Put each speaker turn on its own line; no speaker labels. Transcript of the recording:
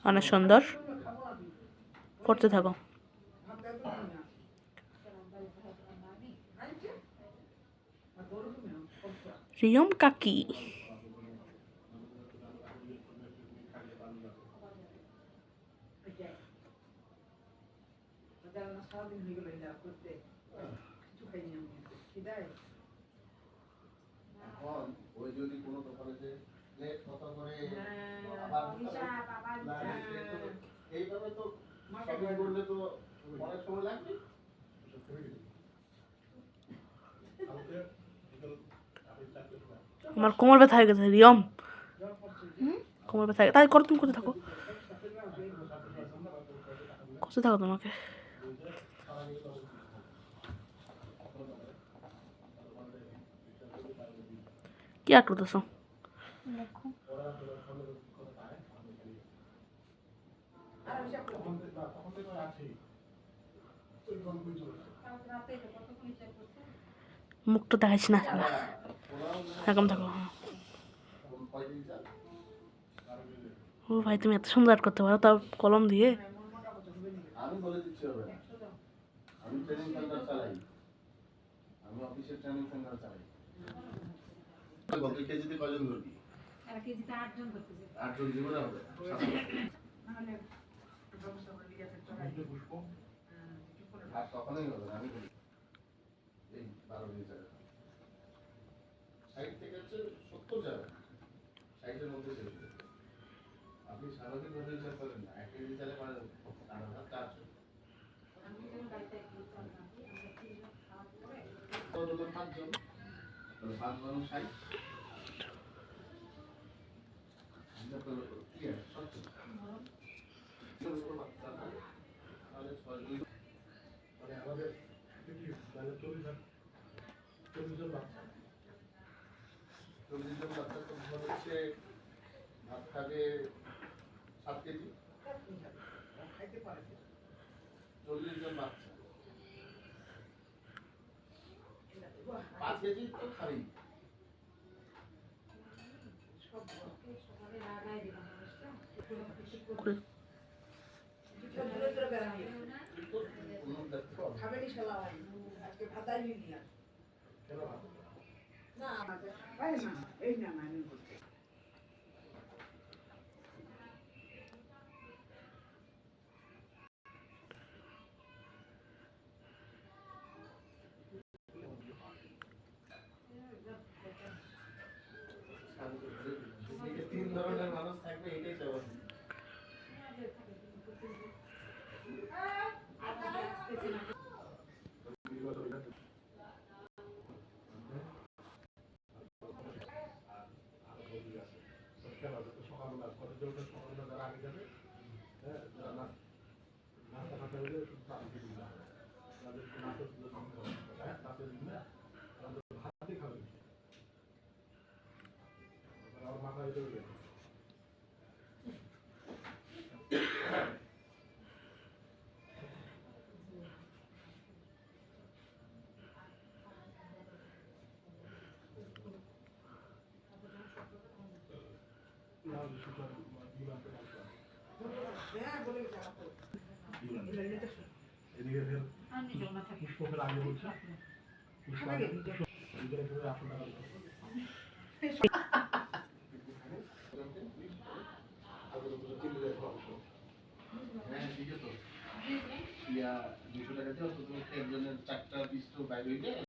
অনেক সুন্দর, করতে থাকো। রিয়ম কাকি আমার কোমর ব্যথা হয়ে গেছে রিয়ম, কোমর ব্যথা তাই করো, তুমি করতে থাকো, করতে থাকো তোমাকে। কি আর্ট করতেছো? মুখটা দেখাইছ না শালা, এরকম থাকো। ও ভাই, তুমি এত সুন্দর আর্ট করতে পারো, তাও কলম দিয়ে।
আমি বলে দিচ্ছি হবে না, আমি ট্রেনিং সেন্টার চালাই, আমি অফিসের ট্রেনিং সেন্টার চালাই। গত কেজিতে কয়জন ধরবি? আর কেজিতে 8 জন ধরতেছে। 8 জন জীবনে হবে নাহলে ব্যবস্থা করে দিয়ে আছে চড়াই পুষ্প আর তখনই হবে। আমি বলি এই 12 দিন জায়গা সাইড থেকে হচ্ছে 70 জায়গা সাইডের মধ্যে শেষ হয়ে যাবে। আপনি স্বাভাবিক ভাবে হিসাব করেন না, 1 কেজি চালে পারে 400। আমি যখন গাড়িতে চালাম আমরা 3 জন খাওয়া পরে কত 5 জন, তাহলে 5 জন 60 আমরা তো কি আছে 70 তাহলে 6 2 মানে আমাদের কি মানে 40 জন বাচ্চা, 40 জন বাচ্চা তো মনে হচ্ছে ভাত খাবে 7 কেজি খাইতে পারে। 40 জন বাচ্চা 5 কেজি তো খাবেই। তিন ধরনের মানুষ থাকবে, এটাই স্বাভাবিক। পুষ্পকের আগে বলছে হ্যাঁ ঠিক আছে তো 200 টাকা দিয়ে একজনের 4টা 20 বাইরে হইলে